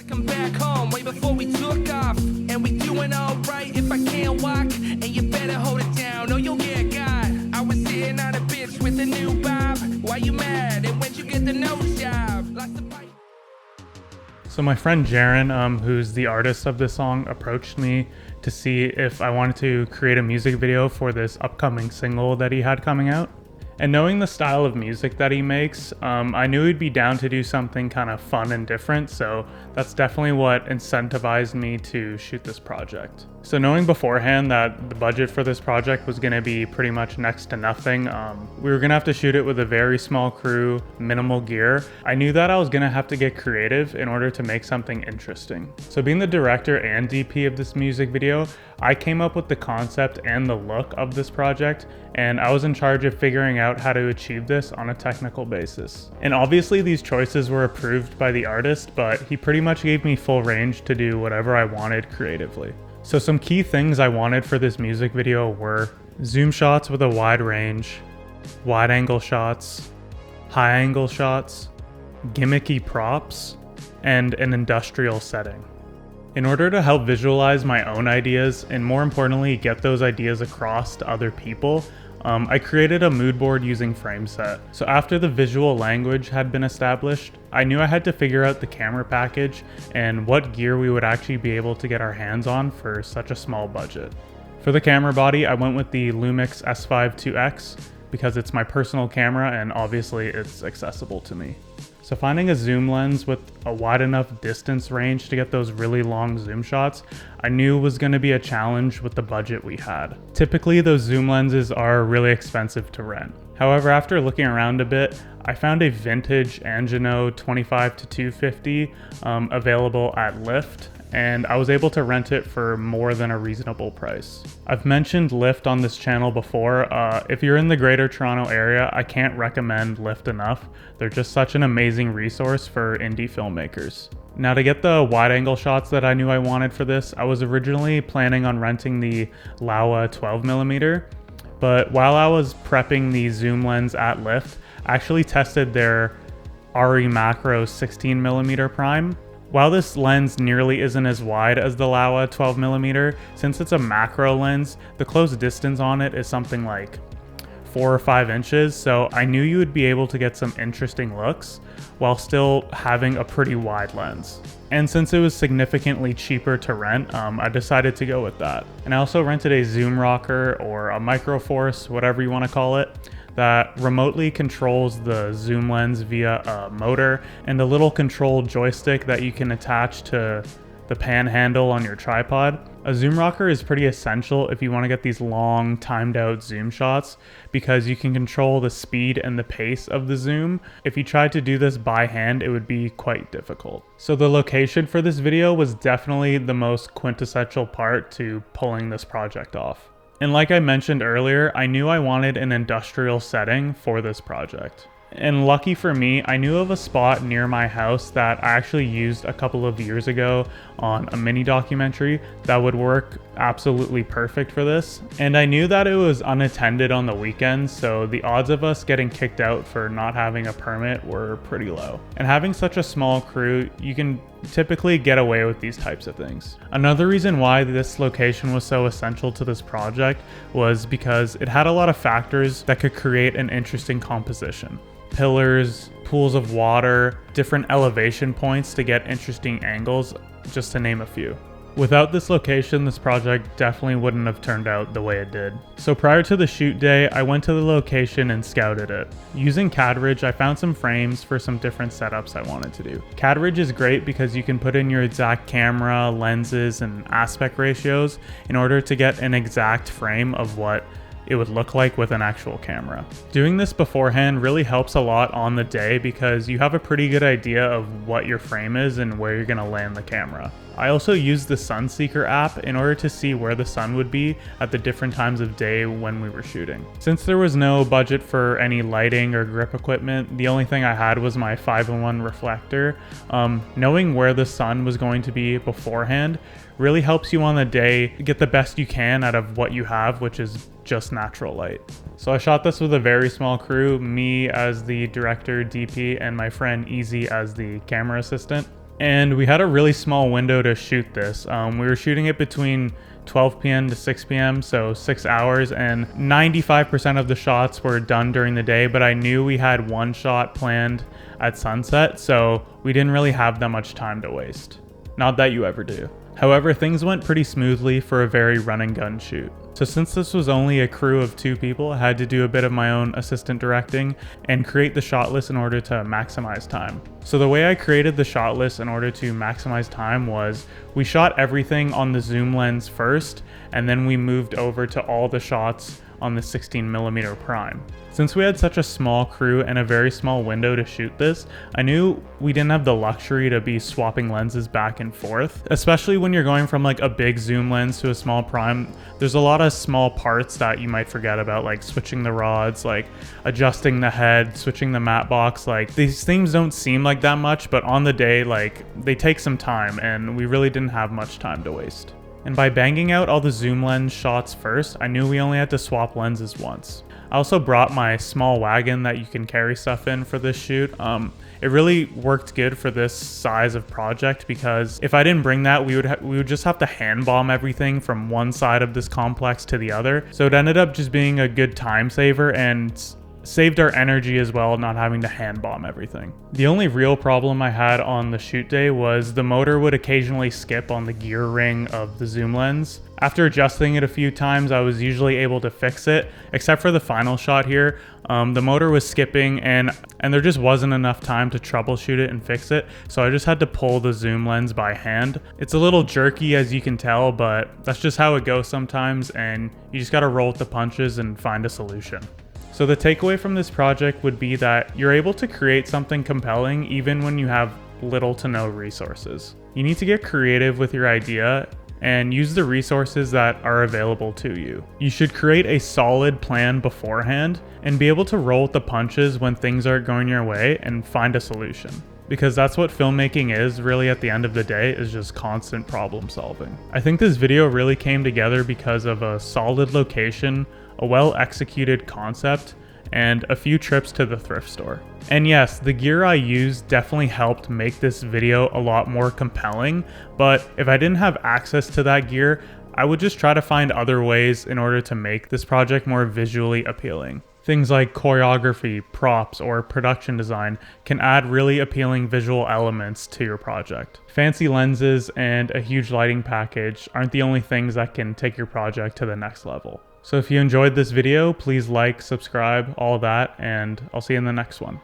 like I'm back home way before we took off. And we doing alright if I can't walk. And you better hold it down or you'll get got. I was sitting on a bitch with a new bob. Why you mad? And when'd you get the nose job? Lost the bite. So my friend Jaren, who's the artist of this song, approached me to see if I wanted to create a music video for this upcoming single that he had coming out. And knowing the style of music that he makes, I knew he'd be down to do something kind of fun and different, so that's definitely what incentivized me to shoot this project. So knowing beforehand that the budget for this project was going to be pretty much next to nothing, we were going to have to shoot it with a very small crew, minimal gear. I knew that I was going to have to get creative in order to make something interesting. So being the director and DP of this music video, I came up with the concept and the look of this project, and I was in charge of figuring out how to achieve this on a technical basis. And obviously these choices were approved by the artist, but he pretty much gave me full range to do whatever I wanted creatively. So some key things I wanted for this music video were zoom shots with a wide range, wide angle shots, high angle shots, gimmicky props, and an industrial setting. In order to help visualize my own ideas and more importantly get those ideas across to other people, I created a mood board using Frameset. So after the visual language had been established, I knew I had to figure out the camera package and what gear we would actually be able to get our hands on for such a small budget. For the camera body, I went with the Lumix S5 2X because it's my personal camera and obviously it's accessible to me. So finding a zoom lens with a wide enough distance range to get those really long zoom shots, I knew was going to be a challenge with the budget we had. Typically those zoom lenses are really expensive to rent. However, after looking around a bit, I found a vintage Angino 25-250 available at Lyft, and I was able to rent it for more than a reasonable price. I've mentioned Lyft on this channel before. If you're in the Greater Toronto area, I can't recommend Lyft enough. They're just such an amazing resource for indie filmmakers. Now to get the wide angle shots that I knew I wanted for this, I was originally planning on renting the Laowa 12mm, but while I was prepping the zoom lens at Lyft, I actually tested their ARRI Macro 16mm prime. While this lens nearly isn't as wide as the Laowa 12mm, since it's a macro lens, the close distance on it is something like 4 or 5 inches, so I knew you would be able to get some interesting looks while still having a pretty wide lens. And since it was significantly cheaper to rent, I decided to go with that. And I also rented a Zoom Rocker or a Microforce, whatever you want to call it, that remotely controls the zoom lens via a motor and a little control joystick that you can attach to the pan handle on your tripod. A zoom rocker is pretty essential if you want to get these long timed out zoom shots because you can control the speed and the pace of the zoom. If you tried to do this by hand, it would be quite difficult. So the location for this video was definitely the most quintessential part to pulling this project off. And like I mentioned earlier, I knew I wanted an industrial setting for this project. And lucky for me, I knew of a spot near my house that I actually used a couple of years ago on a mini documentary that would work absolutely perfect for this. And I knew that it was unattended on the weekends, so the odds of us getting kicked out for not having a permit were pretty low. And having such a small crew, you can typically get away with these types of things. Another reason why this location was so essential to this project was because it had a lot of factors that could create an interesting composition. Pillars, pools of water, different elevation points to get interesting angles, just to name a few. Without this location, this project definitely wouldn't have turned out the way it did. So prior to the shoot day, I went to the location and scouted it. Using CADRidge, I found some frames for some different setups I wanted to do. CADRidge is great because you can put in your exact camera, lenses, and aspect ratios in order to get an exact frame of what it would look like with an actual camera. Doing this beforehand really helps a lot on the day because you have a pretty good idea of what your frame is and where you're gonna land the camera. I also used the Sunseeker app in order to see where the sun would be at the different times of day when we were shooting. Since there was no budget for any lighting or grip equipment, the only thing I had was my 5-in-1 reflector. Knowing where the sun was going to be beforehand really helps you on the day get the best you can out of what you have, which is just natural light. So I shot this with a very small crew, me as the director, DP, and my friend Easy as the camera assistant. And we had a really small window to shoot this. We were shooting it between 12 p.m. to 6 p.m., so 6 hours, and 95% of the shots were done during the day, but I knew we had one shot planned at sunset, so we didn't really have that much time to waste. Not that you ever do. However, things went pretty smoothly for a very run and gun shoot. So since this was only a crew of 2 people, I had to do a bit of my own assistant directing and create the shot list in order to maximize time. So the way I created the shot list in order to maximize time was we shot everything on the zoom lens first, and then we moved over to all the shots on the 16mm prime. Since we had such a small crew and a very small window to shoot this, I knew we didn't have the luxury to be swapping lenses back and forth. Especially when you're going from like a big zoom lens to a small prime, there's a lot of small parts that you might forget about, like switching the rods, like adjusting the head, switching the matte box. Like these things don't seem like that much, but on the day, like they take some time, and we really didn't have much time to waste. And by banging out all the zoom lens shots first, I knew we only had to swap lenses once. I also brought my small wagon that you can carry stuff in for this shoot. It really worked good for this size of project, because if I didn't bring that, we would just have to hand bomb everything from one side of this complex to the other. So it ended up just being a good time saver and saved our energy as well, not having to hand bomb everything. The only real problem I had on the shoot day was the motor would occasionally skip on the gear ring of the zoom lens. After adjusting it a few times, I was usually able to fix it, except for the final shot here. The motor was skipping, and there just wasn't enough time to troubleshoot it and fix it, so I just had to pull the zoom lens by hand. It's a little jerky, as you can tell, but that's just how it goes sometimes, and you just gotta roll with the punches and find a solution. So the takeaway from this project would be that you're able to create something compelling even when you have little to no resources. You need to get creative with your idea and use the resources that are available to you. You should create a solid plan beforehand and be able to roll with the punches when things aren't going your way and find a solution. Because that's what filmmaking is really at the end of the day, is just constant problem solving. I think this video really came together because of a solid location, a well-executed concept, and a few trips to the thrift store. And yes, the gear I used definitely helped make this video a lot more compelling, but if I didn't have access to that gear, I would just try to find other ways in order to make this project more visually appealing. Things like choreography, props, or production design can add really appealing visual elements to your project. Fancy lenses and a huge lighting package aren't the only things that can take your project to the next level. So if you enjoyed this video, please like, subscribe, all that, and I'll see you in the next one.